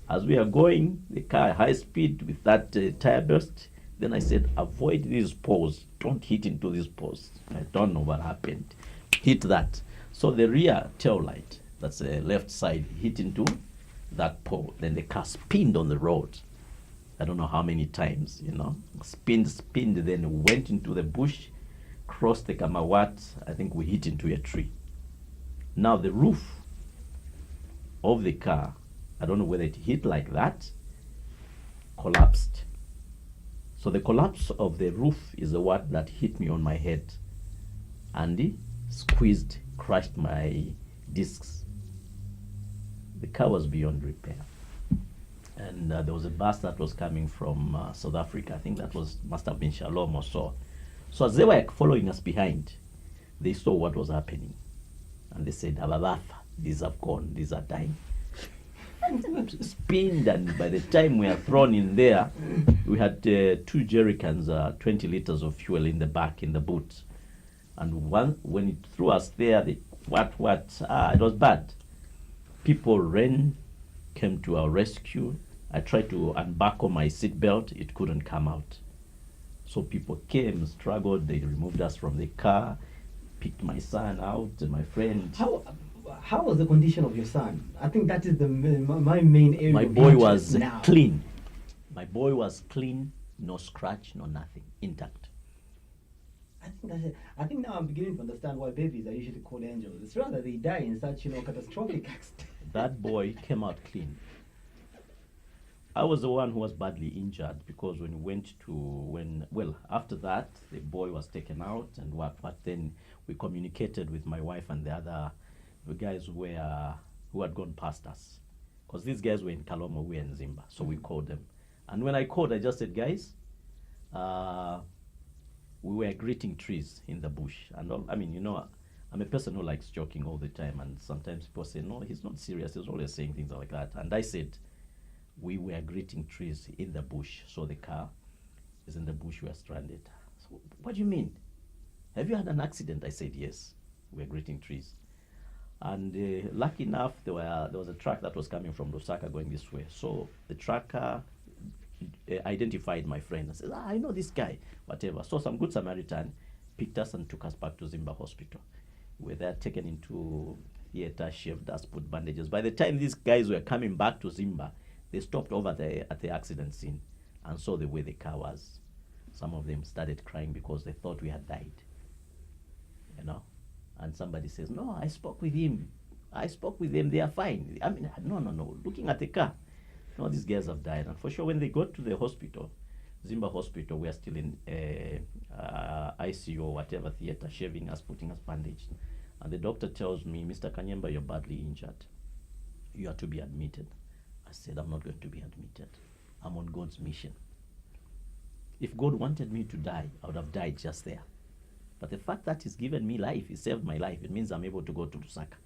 As we are going, the car high speed with that tire burst, then I said, avoid these poles. Don't hit into these poles. I don't know what happened. Hit that. So the rear tail light, that's the left side, hit into that pole. Then the car spinned on the road. I don't know how many times, spinned, then went into the bush, crossed the Kamawat. I think we hit into a tree. Now the roof of the car, I don't know whether it hit like that, collapsed. So the collapse of the roof is the one that hit me on my head. And it squeezed, crushed my discs. The car was beyond repair. And there was a bus that was coming from South Africa. I think that must have been Shalom or so. So as they were following us behind, they saw what was happening. And they said, Ababafa, these have gone, these are dying. Spinned, and by the time we are thrown in there, we had 2 jerrycans, 20 liters of fuel in the back, in the boot. And when it threw us there, it was bad. People ran, came to our rescue. I tried to unbuckle my seatbelt, it couldn't come out. So people came, struggled, they removed us from the car, picked my son out, and my friend. How was the condition of your son? I think that is my main area. My boy was clean. My boy was clean, no scratch, no nothing, intact. I think now I'm beginning to understand why babies are usually called angels. It's rather they die in such catastrophic accident. That boy came out clean. I was the one who was badly injured because after that the boy was taken out and then we communicated with my wife and the guys who had gone past us, because these guys were in Kalomo, we were in Zimba, so we called them. And when I called, I just said, guys, we were greeting trees in the bush. And I'm a person who likes joking all the time, and sometimes people say, no, he's not serious, he's always saying things like that. And I said, we were greeting trees in the bush, so the car is in the bush, we are stranded. So, what do you mean? Have you had an accident? I said, yes, we were greeting trees. And lucky enough, there was a truck that was coming from Lusaka going this way. So the trucker identified my friend and said, I know this guy, whatever. So some good Samaritan picked us and took us back to Zimba Hospital. We were there, taken into theater, shaved us, put bandages. By the time these guys were coming back to Zimba, they stopped over at the accident scene and saw the way the car was. Some of them started crying because they thought we had died. And somebody says, no, I spoke with him. They are fine. I mean, no. Looking at the car, no, these guys have died. And for sure, when they got to the hospital, Zimba Hospital, we are still in ICU or whatever theater, shaving us, putting us bandaged. And the doctor tells me, Mr. Kanyemba, you're badly injured. You are to be admitted. I said, I'm not going to be admitted. I'm on God's mission. If God wanted me to die, I would have died just there. But the fact that He's given me life, He saved my life, it means I'm able to go to Lusaka.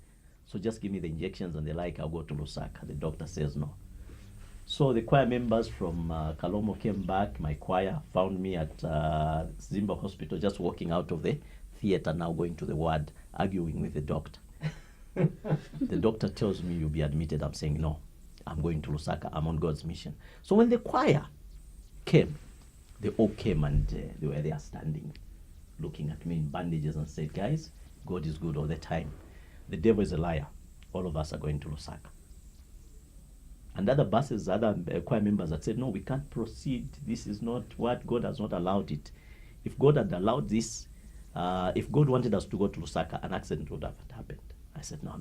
So just give me the injections and the like, I'll go to Lusaka. The doctor says no. So the choir members from Kalomo came back. My choir found me at Zimba Hospital, just walking out of the theater, now going to the ward, arguing with the doctor. The doctor tells me, you'll be admitted. I'm saying, no, I'm going to Lusaka. I'm on God's mission. So when the choir came, they all came and they were there standing, looking at me in bandages and said, guys, God is good all the time. The devil is a liar. All of us are going to Lusaka. And other buses, other choir members had said, no, we can't proceed. This is not what God has not allowed it. If God had allowed this, if God wanted us to go to Lusaka, an accident would have happened. I said, no.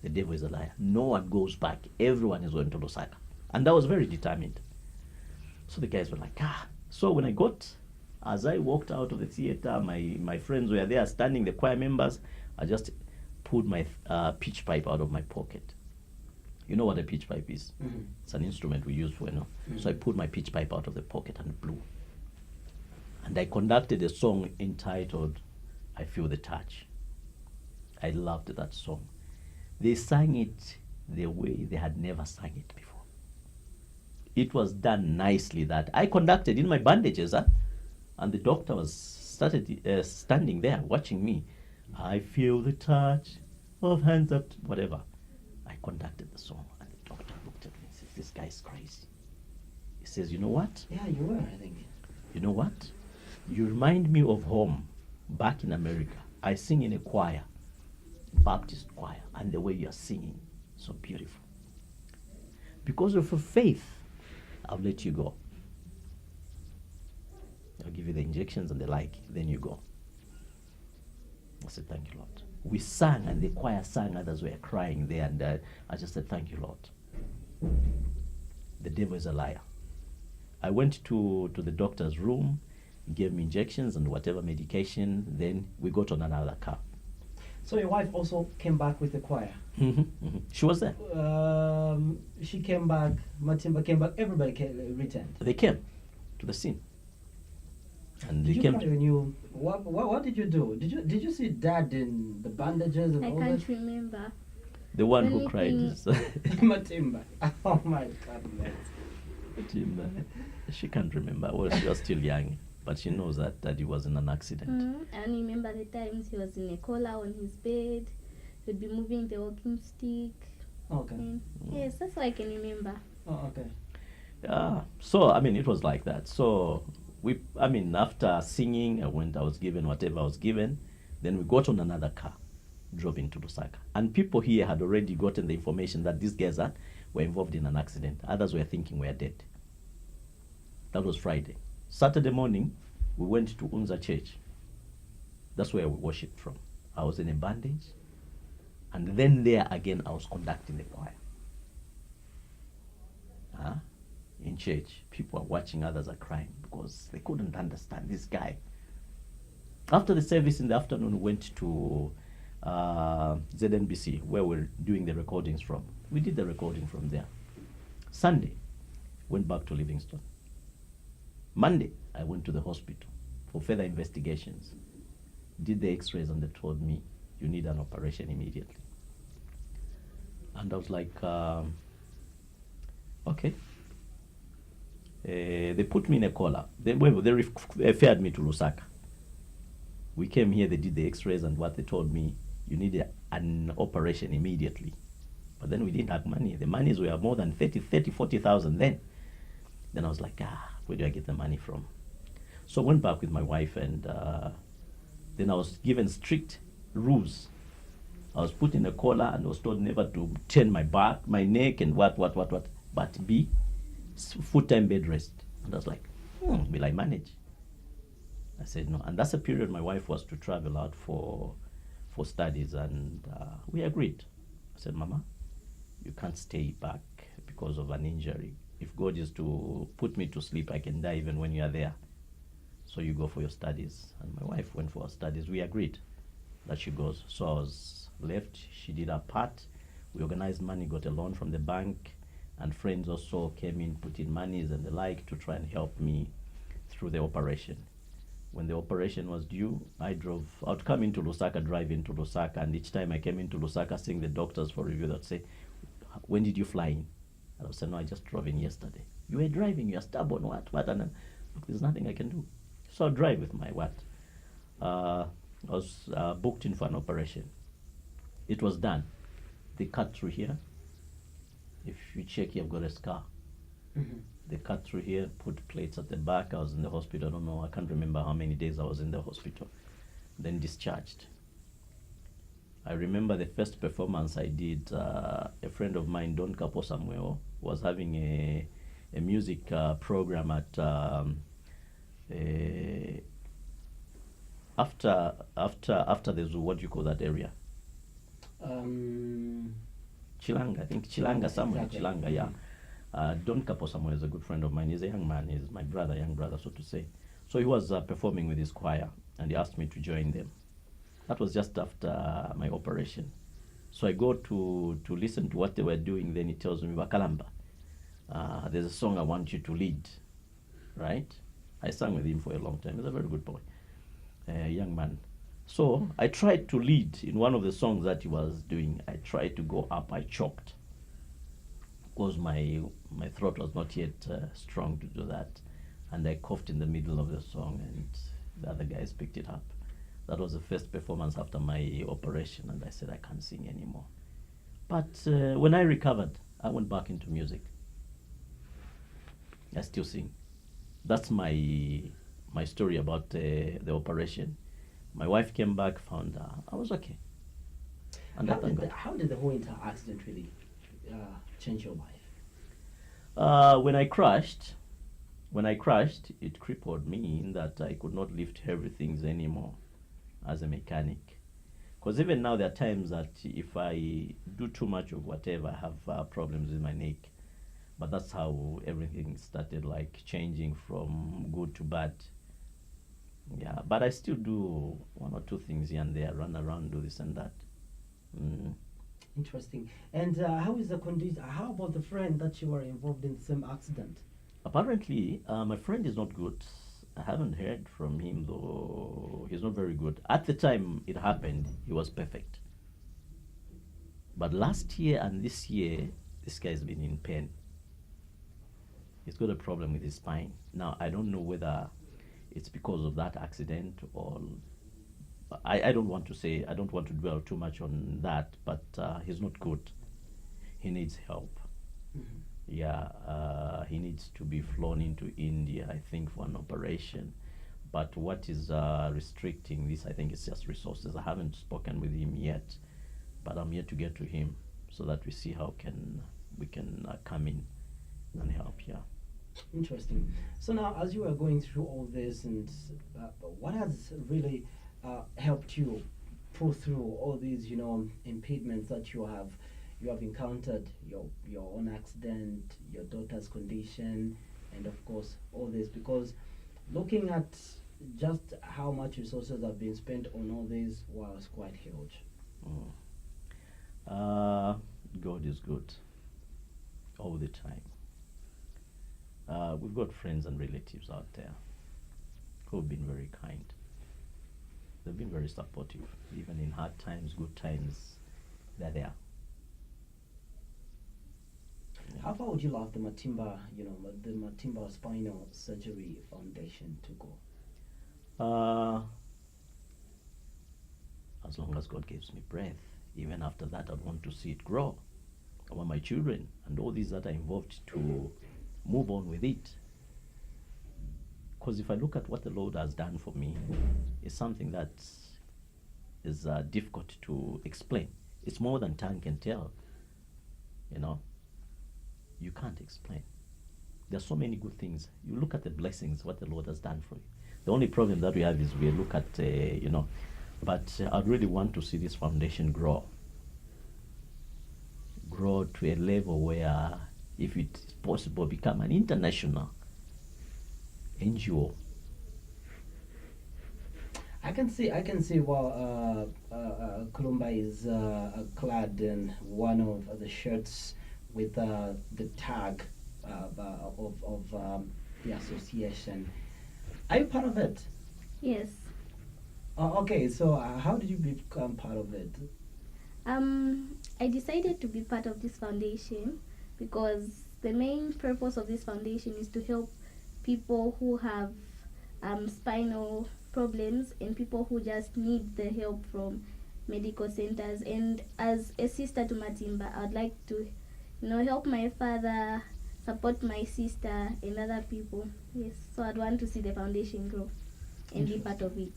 The devil is a liar. No one goes back. Everyone is going to Lusaka. And I was very determined. So the guys were like, ah. So when as I walked out of the theater, my friends were there standing, the choir members. I just pulled my pitch pipe out of my pocket. You know what a pitch pipe is? Mm-hmm. It's an instrument we use for, So I pulled my pitch pipe out of the pocket and blew. And I conducted a song entitled, I Feel the Touch. I loved that song. They sang it the way they had never sang it before. It was done nicely that I conducted in my bandages, and the doctor was standing there watching me. I feel the touch of hands that, whatever. I conducted the song, and the doctor looked at me and says, this guy's crazy. He says, you know what? Yeah, you were, I think. You know what? You remind me of home, back in America. I sing in a choir, Baptist choir, and the way you are singing, so beautiful. Because of your faith, I'll let you go. I'll give you the injections and the like, then you go. I said, thank you, Lord. We sang, and the choir sang, others were crying there, and I just said, thank you, Lord. The devil is a liar. I went to the doctor's room, he gave me injections and whatever medication, then we got on another car. So your wife also came back with the choir. She was there. She came back, Matimba came back, everybody returned. They came to the scene. And Did they you came cry when you, what did you do? Did you see Dad in the bandages and I all can't that? remember. the one who Anything- cried is Matimba. Oh my goodness. Matimba. She can't remember. Well, she was still young, but she knows that Daddy was in an accident. I only remember the times he was in a collar on his bed. He'd be moving the walking stick. Okay. Yes, that's all I can remember. Oh, okay. So, it was like that. So, after singing, I was given whatever I was given. Then we got on another car, drove into Lusaka. And people here had already gotten the information that these guys were involved in an accident. Others were thinking we're dead. That was Friday. Saturday morning, we went to Unza Church. That's where we worshipped from. I was in a bandage. And then there again, I was conducting the choir. In church, people are watching, others are crying because they couldn't understand this guy. After the service in the afternoon, we went to ZNBC, where we're doing the recordings from. We did the recording from there. Sunday, went back to Livingston. Monday, I went to the hospital for further investigations. Did the x-rays, and they told me, you need an operation immediately. And I was like, okay. They put me in a collar. They referred me to Lusaka. We came here, they did the x-rays, and what they told me, you need an operation immediately. But then we didn't have money. The monies were more than 40,000 then. Then I was like, where do I get the money from? So I went back with my wife, and then I was given strict rules. I was put in a collar and was told never to turn my back, my neck, and what, but be full-time bed rest. And I was like, will I manage? I said no. And that's a period my wife was to travel out for studies, and we agreed. I said, Mama, you can't stay back because of an injury. If God is to put me to sleep, I can die even when you are there. So you go for your studies. And my wife went for her studies. We agreed that she goes. So I was left. She did her part. We organized money, got a loan from the bank, and friends also came in, put in monies and the like to try and help me through the operation. When the operation was due, I'd come into Lusaka, drive into Lusaka, and each time I came into Lusaka, seeing the doctors for review, they'd say, when did you fly in? And I would say, no, I just drove in yesterday. You were driving, you are stubborn, what? And then, look, there's nothing I can do. So I'll drive with my what? I was booked in for an operation. It was done. They cut through here. If you check here, I've got a scar. They cut through here, put plates at the back. I was in the hospital. I don't know, I can't remember how many days I was in the hospital. Then discharged. I remember the first performance I did, a friend of mine, Don Capo Samuel, was having a music program at after the zoo. What do you call that area? Chilanga, I think Chilanga, somewhere exactly. Chilanga, yeah. Don Capo Samuel is a good friend of mine. He's a young man. He's my brother, young brother, so to say. So he was performing with his choir, and he asked me to join them. That was just after my operation. So I go to listen to what they were doing. Then he tells me, Bakalamba, there's a song I want you to lead, right? I sang with him for a long time. He's a very good boy, young man. So I tried to lead in one of the songs that he was doing. I tried to go up. I choked because my throat was not yet strong to do that. And I coughed in the middle of the song, and the other guys picked it up. That was the first performance after my operation, and I said I can't sing anymore. But when I recovered, I went back into music. I still sing. That's my story about the operation. My wife came back, found I was okay. And How did the whole entire accident really change your life? When I crashed, it crippled me in that I could not lift heavy things anymore as a mechanic. Because even now there are times that if I do too much of whatever, I have problems with my neck. But that's how everything started, like changing from good to bad. Yeah, but I still do one or two things here and there, run around, do this and that. Interesting. And how is the condition? How about the friend that you were involved in the same accident? Apparently, my friend is not good. I haven't heard from him, though he's not very good. At the time it happened, he was perfect. But last year and this year, this guy's been in pain. He's got a problem with his spine. Now, I don't know whether it's because of that accident or... I don't want to say, I don't want to dwell too much on that, but he's not good. He needs help. Mm-hmm. Yeah, he needs to be flown into India, I think, for an operation. But what is restricting this, I think, is just resources. I haven't spoken with him yet, but I'm yet to get to him so that we see how we can come in and help. Yeah. Interesting. So now, as you are going through all this, and what has really helped you pull through all these, impediments that you have encountered, your own accident, your daughter's condition, and of course all this, because looking at just how much resources have been spent on all this was quite huge. God is good all the time. We've got friends and relatives out there who've been very kind. They've been very supportive. Even in hard times, good times, they're there. Yeah. How far would you love the Matimba, the Matimba Spinal Surgery Foundation to go? As long as God gives me breath. Even after that, I'd want to see it grow. I want my children and all these that are involved to move on with it. Because if I look at what the Lord has done for me, it's something that is difficult to explain. It's more than tongue can tell. You can't explain. There's so many good things. You look at the blessings, what the Lord has done for you. The only problem that we have is we look at, but I'd really want to see this foundation grow to a level where, if it's possible, become an international NGO. I can see Kulumba is clad in one of the shirts with the tag of the association. Are you part of it? Yes. Okay, so how did you become part of it? I decided to be part of this foundation because the main purpose of this foundation is to help people who have spinal problems and people who just need the help from medical centers. And as a sister to Matimba, I'd like to help my father, support my sister and other people. Yes, so I'd want to see the foundation grow and be part of it.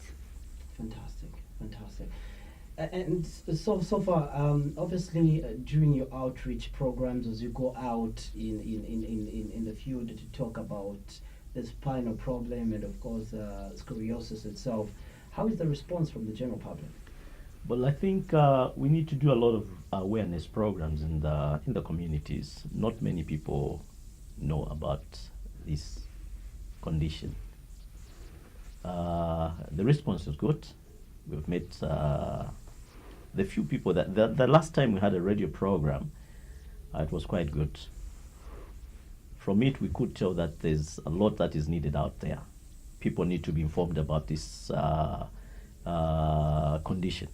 Fantastic. And so far, obviously, during your outreach programs, as you go out in the field to talk about the spinal problem and of course scoliosis itself, how is the response from the general public? But I think we need to do a lot of awareness programs in the communities. Not many people know about this condition. The response is good. We've met the few people that the last time we had a radio program, it was quite good. From it, we could tell that there's a lot that is needed out there. People need to be informed about this condition.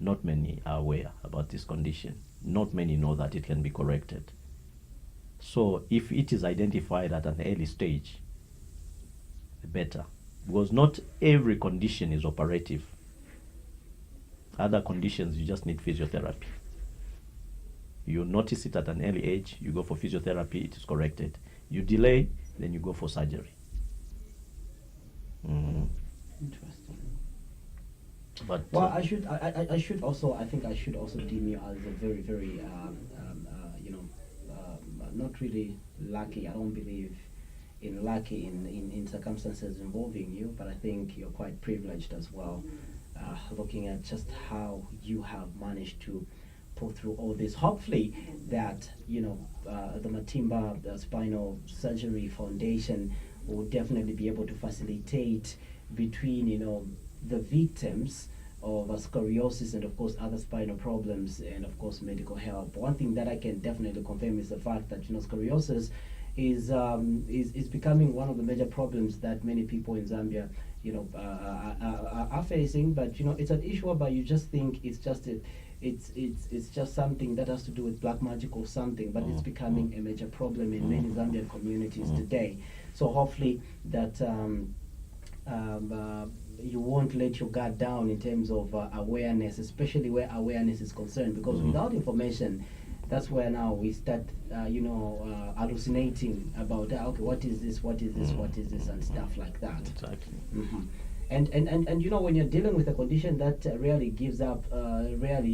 Not many are aware about this condition. Not many know that it can be corrected. So if it is identified at an early stage, the better. Because not every condition is operative. Other conditions, you just need physiotherapy. You notice it at an early age, you go for physiotherapy, it is corrected. You delay, then you go for surgery. Interesting. But well, I think I should also deem you as a very, very, not really lucky. I don't believe in lucky in circumstances involving you, but I think you're quite privileged as well, looking at just how you have managed to pull through all this. Hopefully that, the Matimba Spinal Surgery Foundation will definitely be able to facilitate between, the victims of scoliosis and of course other spinal problems and of course medical help. One thing that I can definitely confirm is the fact that scoliosis is becoming one of the major problems that many people in Zambia are facing. But it's an issue whereby you just think it's just something that has to do with black magic or something, but it's becoming a major problem in many Zambian communities today. So hopefully that you won't let your guard down in terms of awareness, especially where awareness is concerned, because without information, that's where now we start, hallucinating about, okay, what is this, and stuff like that. exactly. And when you're dealing with a condition that rarely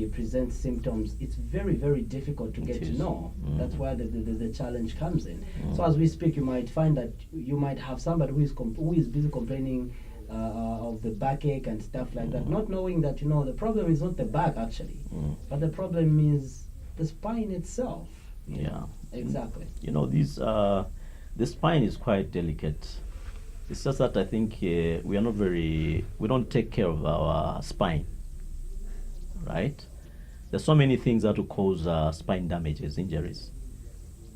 presents symptoms, it's very, very difficult to get to know. That's where the challenge comes in. So as we speak, you might find that you might have somebody who is busy complaining of the backache and stuff like that, not knowing that the problem is not the back actually, but the problem is the spine itself. Yeah, exactly. The spine is quite delicate. It's just that I think we don't take care of our spine, right? There's so many things that will cause spine damages, injuries.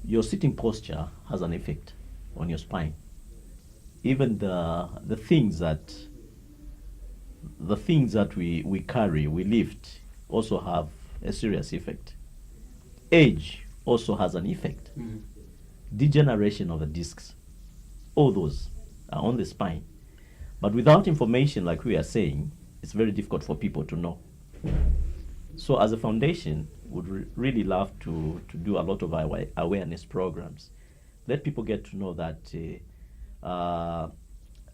Your sitting posture has an effect on your spine. Even the things that we carry, we lift, also have a serious effect. Age also has an effect. Degeneration of the discs, all those are on the spine. But without information, like we are saying, it's very difficult for people to know. So as a foundation, would really love to do a lot of awareness programs. Let people get to know that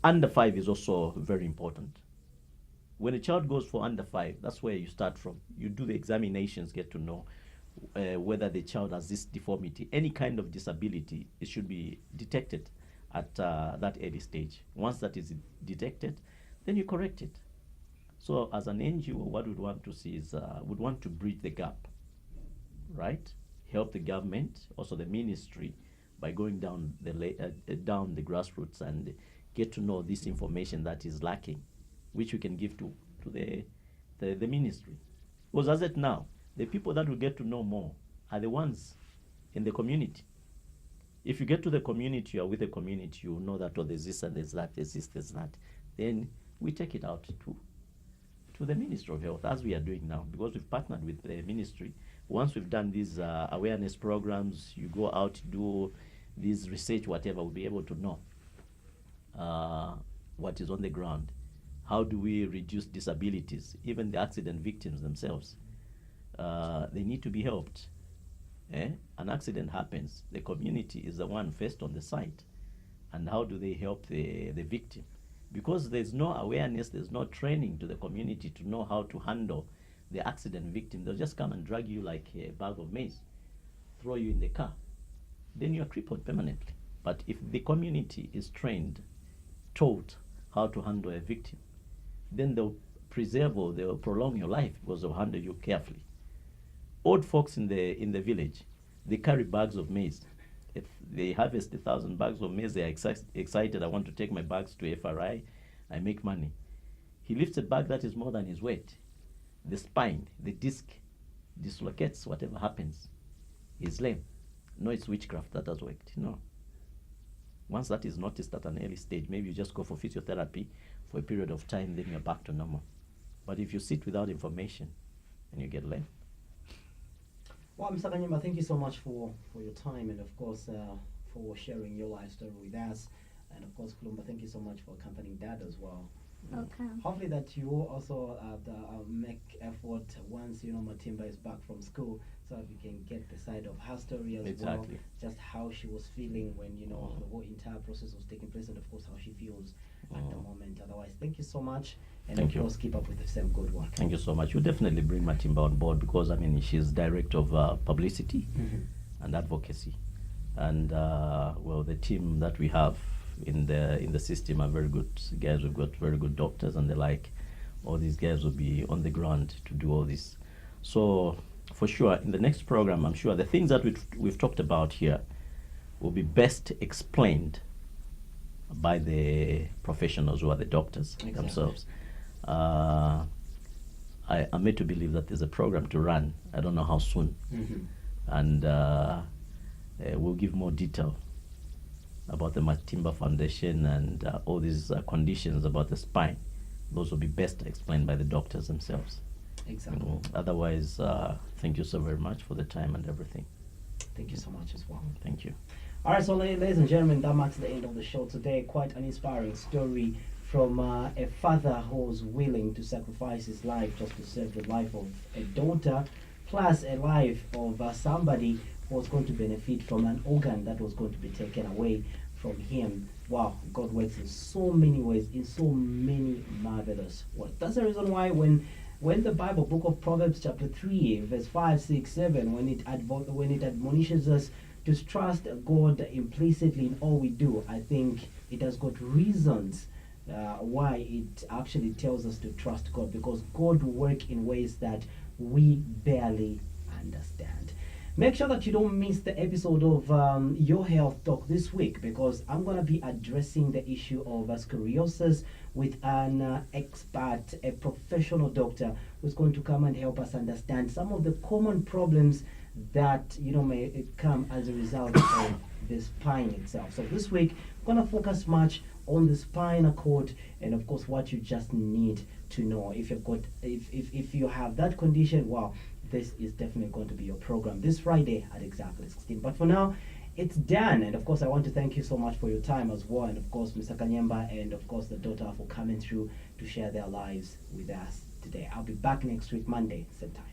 under 5 is also very important. When a child goes for under 5, that's where you start from. You do the examinations, get to know whether the child has this deformity. Any kind of disability, it should be detected at that early stage. Once that is detected, then you correct it. So as an NGO, what we'd want to see is we'd want to bridge the gap, right? Help the government, also the ministry, by going down the grassroots and get to know this information that is lacking, which we can give to the ministry. Because as it now, the people that will get to know more are the ones in the community. If you get to the community, you are with the community, you know that, oh, there's this and there's that, there's this, there's that. Then we take it out to the Ministry of Health, as we are doing now, because we've partnered with the ministry. Once we've done these awareness programs, you go out, do this research, whatever, we'll be able to know what is on the ground. How do we reduce disabilities? Even the accident victims themselves, they need to be helped. An accident happens, the community is the one first on the site. And how do they help the victim? Because there's no awareness, there's no training to the community to know how to handle the accident victim. They'll just come and drag you like a bag of maize, throw you in the car. Then you're crippled permanently. But if the community is trained, taught how to handle a victim, then they'll preserve or they'll prolong your life because they'll handle you carefully. Old folks in the village, they carry bags of maize. If they harvest 1,000 bags of maize, they are excited. I want to take my bags to FRI. I make money. He lifts a bag that is more than his weight. The spine, the disc, dislocates. Whatever happens, he's lame. No, it's witchcraft that has worked. No. Once that is noticed at an early stage, maybe you just go for physiotherapy for a period of time, then you're back to normal. But if you sit without information, then you get lame. Well, Mr. Kanyamba, thank you so much for your time and, of course, for sharing your life story with us. And, of course, Kulumba, thank you so much for accompanying Dad as well. Okay. Hopefully that you will also make effort once, Matimba is back from school so that we can get the side of her story as well. Just how she was feeling when, the whole entire process was taking place and, of course, how she feels at the moment. Otherwise, thank you so much. And Thank of you. course, keep up with the same good work. Thank you so much. We'll definitely bring Matimba on board because, she's director of publicity and advocacy. And, well, the team that we have in the system are very good guys. We've got very good doctors and the like. All these guys will be on the ground to do all this. So, for sure, in the next program, I'm sure the things that we've talked about here will be best explained by the professionals who are the doctors themselves. I'm made to believe that there's a program to run. I don't know how soon. And we'll give more detail about the Matimba Foundation and all these conditions about the spine. Those will be best explained by the doctors themselves. Exactly. Otherwise, thank you so very much for the time and everything. Thank you so much as well. Thank you. All right, so ladies and gentlemen, that marks the end of the show today. Quite an inspiring story from a father who was willing to sacrifice his life just to save the life of a daughter, plus a life of somebody who was going to benefit from an organ that was going to be taken away from him. Wow, God works in so many ways, in so many marvelous ways. That's the reason why when the Bible, book of Proverbs, chapter 3, verse 5, 6, 7, when it admonishes us to trust God implicitly in all we do, I think it has got reasons why it actually tells us to trust God, because God will work in ways that we barely understand. Make sure that you don't miss the episode of Your Health Talk this week, because I'm going to be addressing the issue of scoliosis with an expert, a professional doctor who's going to come and help us understand some of the common problems that may come as a result of the spine itself. So this week, I'm going to focus much on the spinal cord and, of course, what you just need to know. If you've got, if you have that condition, wow, this is definitely going to be your program this Friday at exactly 16. But for now, it's done. And of course, I want to thank you so much for your time as well. And of course, Mr. Kanyamba and of course the daughter for coming through to share their lives with us today. I'll be back next week, Monday, same time.